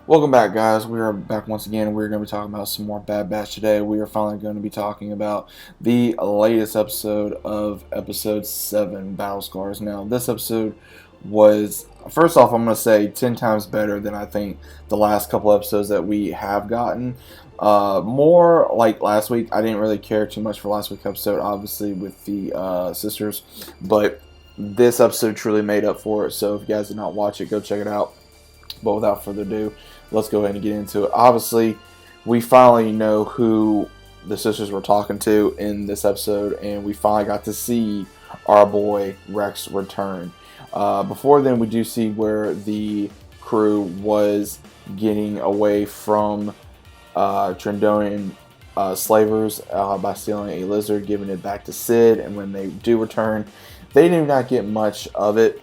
Welcome back, guys. We are back once again. We're going to be talking about some more Bad Batch today. We are finally going to be talking about the latest episode of Episode 7, Battle Scars. Now, this episode was, first off, I'm going to say 10 times better than I think the last couple episodes that we have gotten. More like last week. I didn't really care too much for last week's episode, obviously, with the sisters. But this episode truly made up for it. So if you guys did not watch it, go check it out. But without further ado, let's go ahead and get into it. Obviously, we finally know who the sisters were talking to in this episode, and we finally got to see our boy Rex return. Before then, we do see where the crew was getting away from Trendonian slavers by stealing a lizard, giving it back to Sid, and when they do return, they do not get much of it.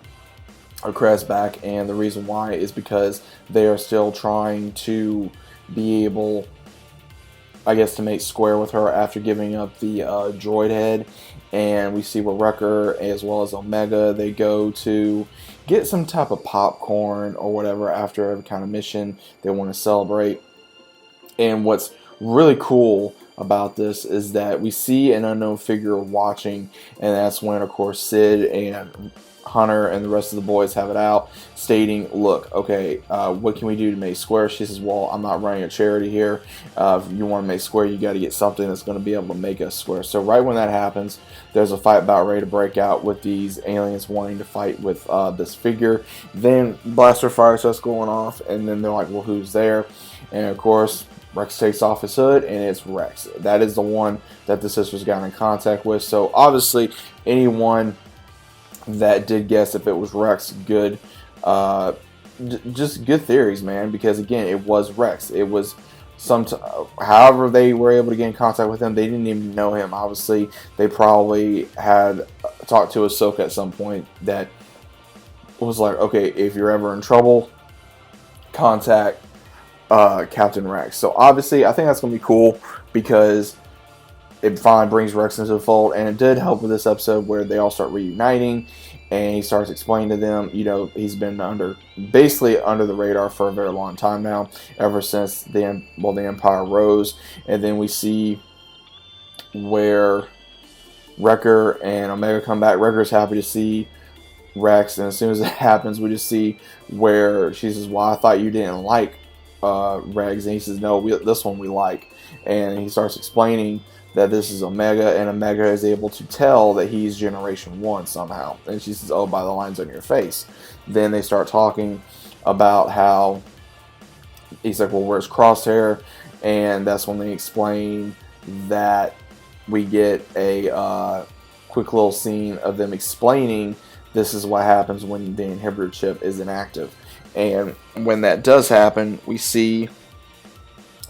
Crest back, and the reason why is because they are still trying to be able, I guess, to make square with her after giving up the droid head. And we see where Wrecker as well as Omega, they go to get some type of popcorn or whatever after every kind of mission they want to celebrate. And what's really cool about this is that we see an unknown figure watching, and that's when, of course, Sid and Hunter and the rest of the boys have it out, stating, look, okay, what can we do to make square? She says, well, I'm not running a charity here. If you want to make square, you got to get something that's going to be able to make us square. So right when that happens, there's a fight about ready to break out with these aliens wanting to fight with this figure. Then blaster fire starts going off, and then they're like, well, who's there? And of course, Rex takes off his hood, and it's Rex. That is the one that the sisters got in contact with. So obviously, anyone that did guess if it was Rex, good, just good theories, man. Because again, it was Rex. It was however they were able to get in contact with him. They didn't even know him. Obviously, they probably had talked to Ahsoka at some point that was like, okay, if you're ever in trouble, contact Captain Rex. So obviously, I think that's gonna be cool because it finally brings Rex into the fold, and it did help with this episode where they all start reuniting, and he starts explaining to them, you know, he's been basically under the radar for a very long time now, ever since the Empire rose. And then we see where Wrecker and Omega come back. Wrecker's happy to see Rex, and as soon as it happens, we just see where she says, well, I thought you didn't like Rex, and he says, no, this one we like. And he starts explaining that this is Omega, and Omega is able to tell that he's Generation 1 somehow. And she says, oh, by the lines on your face. Then they start talking about how, he's like, well, where's Crosshair? And that's when they explain that we get a quick little scene of them explaining this is what happens when the inhibitor chip is inactive. And when that does happen, we see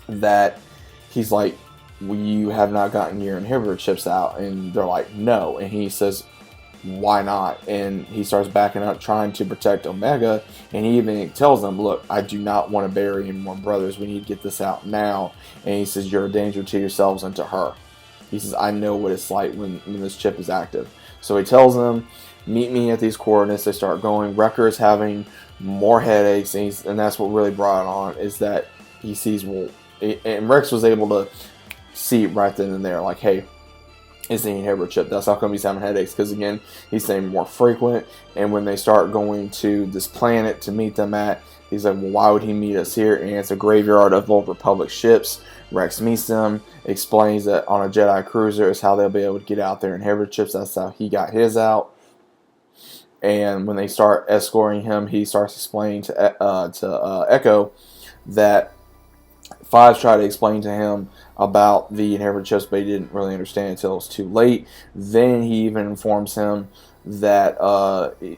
that he's like, you have not gotten your inhibitor chips out. And they're like, no. And he says, why not? And he starts backing up, trying to protect Omega. And he even tells them, look, I do not want to bury any more brothers. We need to get this out now. And he says, you're a danger to yourselves and to her. He says, I know what it's like when this chip is active. So he tells them, meet me at these coordinates. They start going. Wrecker is having more headaches. And that's what really brought it on, is that he sees, well, and Rex was able to see right then and there, like, hey, it's the inhibitor chip. That's how come he's having headaches, because again, he's saying more frequent. And when they start going to this planet to meet them at, he's like, well, why would he meet us here? And it's a graveyard of Old Republic ships. Rex meets them, explains that on a Jedi cruiser is how they'll be able to get out their inhibitor chips. That's how he got his out. And when they start escorting him, he starts explaining to Echo that Fives tried to explain to him about the inhibitor chips, but he didn't really understand until it was too late. Then he even informs him that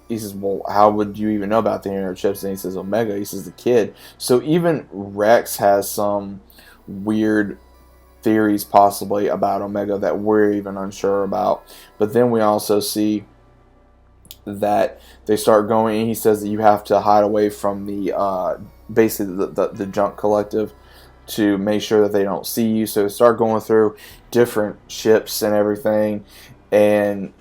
he says, well, how would you even know about the inhibitor chips? And he says, Omega. He says, the kid. So even Rex has some weird theories possibly about Omega that we're even unsure about. But then we also see that they start going, and he says that you have to hide away from the basically the junk collective to make sure that they don't see you. So they start going through different ships and everything, and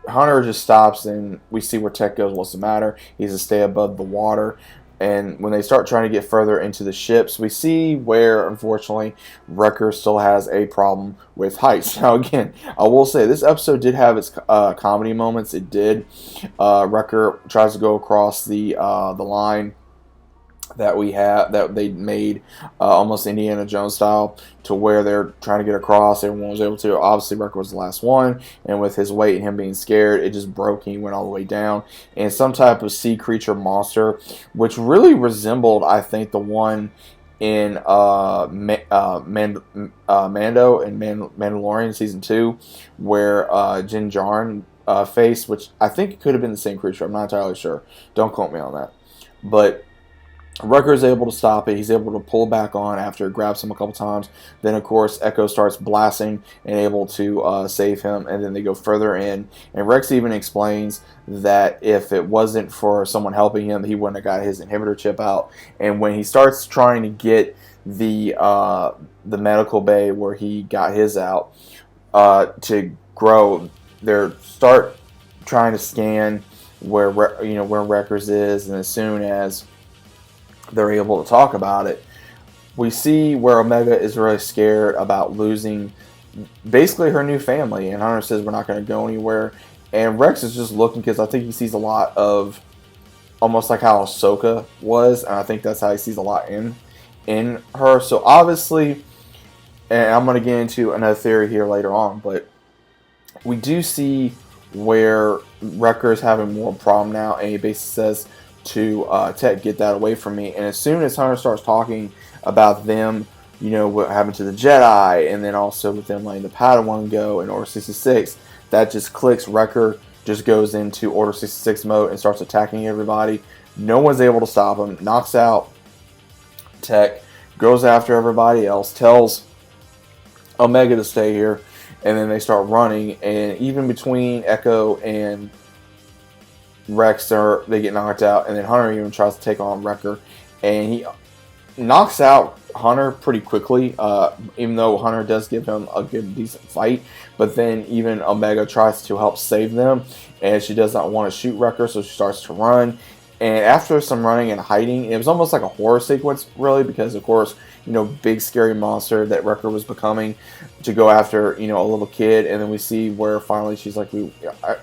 Hunter just stops, and we see where Tech goes, what's the matter? He says, stay above the water. And when they start trying to get further into the ships, we see where, unfortunately, Wrecker still has a problem with heights. Now, again, I will say this episode did have its comedy moments. It did. Wrecker tries to go across the line that they made almost Indiana Jones style, to where they're trying to get across. Everyone was able to. Obviously, Wrecker was the last one, and with his weight and him being scared, it just broke. He went all the way down, and some type of sea creature monster, which really resembled, I think, the one in Mando and Mandalorian season 2, where Din Djarin faced, which I think could have been the same creature. I'm not entirely sure. Don't quote me on that, but Rucker is able to stop it. He's able to pull back on after it grabs him a couple times. Then, of course, Echo starts blasting and able to save him. And then they go further in. And Rex even explains that if it wasn't for someone helping him, he wouldn't have got his inhibitor chip out. And when he starts trying to get the medical bay where he got his out to grow, they start trying to scan where Wreckers is, and as soon as they're able to talk about it, we see where Omega is really scared about losing basically her new family, and Hunter says we're not going to go anywhere, and Rex is just looking because I think he sees a lot of almost like how Ahsoka was, and I think that's how he sees a lot in her. So obviously, and I'm going to get into another theory here later on, but we do see where Wrecker is having more problem now, and he basically says to Tech, get that away from me. And as soon as Hunter starts talking about them, what happened to the Jedi, and then also with them letting the Padawan go in Order 66, that just clicks. Wrecker just goes into Order 66 mode and starts attacking everybody. No one's able to stop him. Knocks out Tech, goes after everybody else, tells Omega to stay here, and then they start running. And even between Echo and Rex, they get knocked out, and then Hunter even tries to take on Wrecker, and he knocks out Hunter pretty quickly, even though Hunter does give him a good, decent fight. But then even Omega tries to help save them, and she does not want to shoot Wrecker, so she starts to run. And after some running and hiding, it was almost like a horror sequence, really, because, of course, big scary monster that Wrecker was becoming to go after, a little kid. And then we see where finally she's like,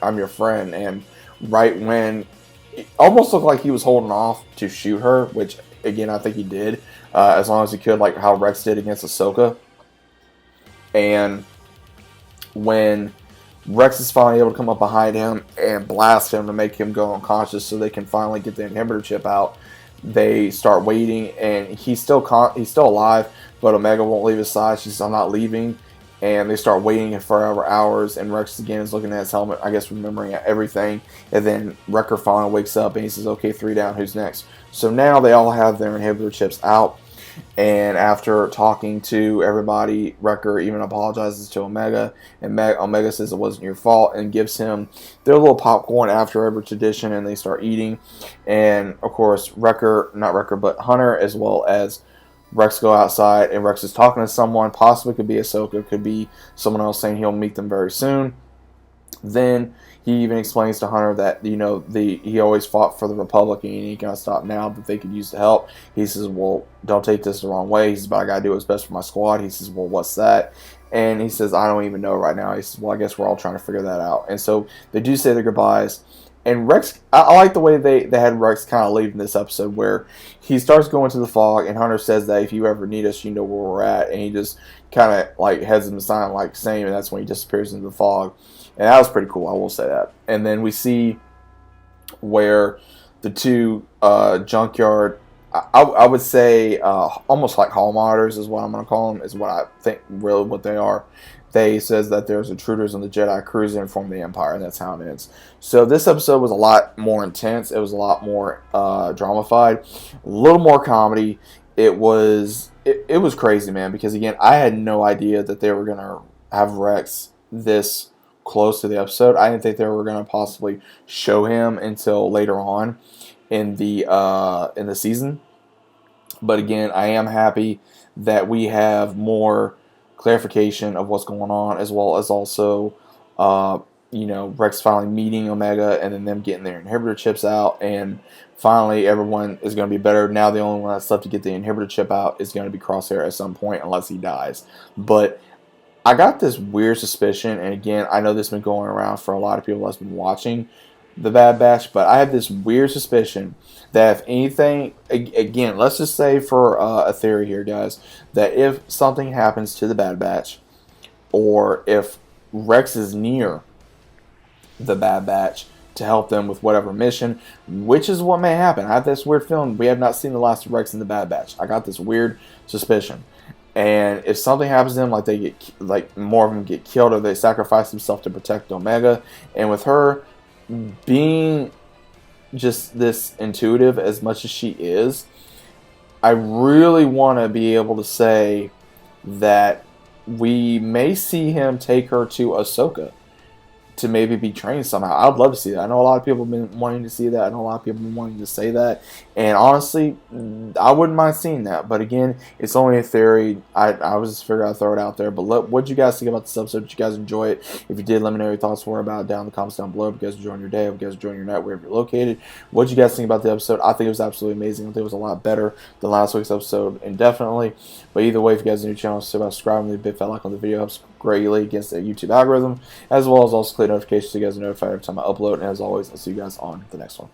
I'm your friend. And right when it almost looked like he was holding off to shoot her, which, again, I think he did, as long as he could, like how Rex did against Ahsoka. And when Rex is finally able to come up behind him and blast him to make him go unconscious so they can finally get the inhibitor chip out, they start waiting, and he's still alive, but Omega won't leave his side. She says, I'm not leaving. And they start waiting for hours, and Rex again is looking at his helmet, I guess remembering everything. And then Wrecker finally wakes up, and he says, okay, 3 down, who's next? So now they all have their inhibitor chips out, and after talking to everybody, Wrecker even apologizes to Omega, and Omega says it wasn't your fault, and gives him their little popcorn after every tradition, and they start eating. And, of course, Hunter, as well as Rex, go outside, and Rex is talking to someone. Possibly could be Ahsoka, could be someone else, saying he'll meet them very soon. Then he even explains to Hunter that he always fought for the Republic, and he can't stop now that they could use the help. He says, well, don't take this the wrong way. He says, but I gotta do what's best for my squad. He says, well, what's that? And he says, I don't even know right now. He says, well, I guess we're all trying to figure that out. And so they do say their goodbyes. And Rex, I like the way they had Rex kind of leaving this episode, where he starts going to the fog, and Hunter says that if you ever need us, you know where we're at. And he just kind of like heads him aside, like same, and that's when he disappears into the fog. And that was pretty cool, I will say that. And then we see where the two junkyard, I would say almost like hall monitors is what I'm going to call them, is what I think really what they are. They says that there's intruders on the Jedi cruising from the Empire, and that's how it ends. So this episode was a lot more intense. It was a lot more dramified, a little more comedy. It was crazy, man, because, again, I had no idea that they were going to have Rex this close to the episode. I didn't think they were going to possibly show him until later on in the season. But, again, I am happy that we have more clarification of what's going on, as well as also Rex finally meeting Omega and then them getting their inhibitor chips out, and finally everyone is going to be better. Now the only one that's left to get the inhibitor chip out is going to be Crosshair at some point, unless he dies. But I got this weird suspicion, and again, I know this has been going around for a lot of people that's been watching the Bad Batch, but I have this weird suspicion that if anything, again, let's just say for a theory here, guys, that if something happens to the Bad Batch, or if Rex is near the Bad Batch to help them with whatever mission, which is what may happen. I have this weird feeling we have not seen the last of Rex in the Bad Batch. I got this weird suspicion. And if something happens to them, like they get, like more of them get killed, or they sacrifice themselves to protect Omega, and with her being just this intuitive as much as she is, I really want to be able to say that we may see him take her to Ahsoka to maybe be trained somehow. I'd love to see that. I know a lot of people have been wanting to see that. I know a lot of people have been wanting to say that. And honestly, I wouldn't mind seeing that. But again, it's only a theory. I was just figuring I'd throw it out there. But what did you guys think about this episode? Did you guys enjoy it? If you did, let me know your thoughts about it down in the comments down below. If you guys enjoying your day, if you guys enjoying your night, wherever you're located. What did you guys think about the episode? I think it was absolutely amazing. I think it was a lot better than last week's episode, indefinitely. But either way, if you guys are new to the channel, subscribe, leave a big fat like on the video. Helps greatly against the YouTube algorithm, as well as also click notifications so you guys are notified every time I upload. And as always, I'll see you guys on the next one.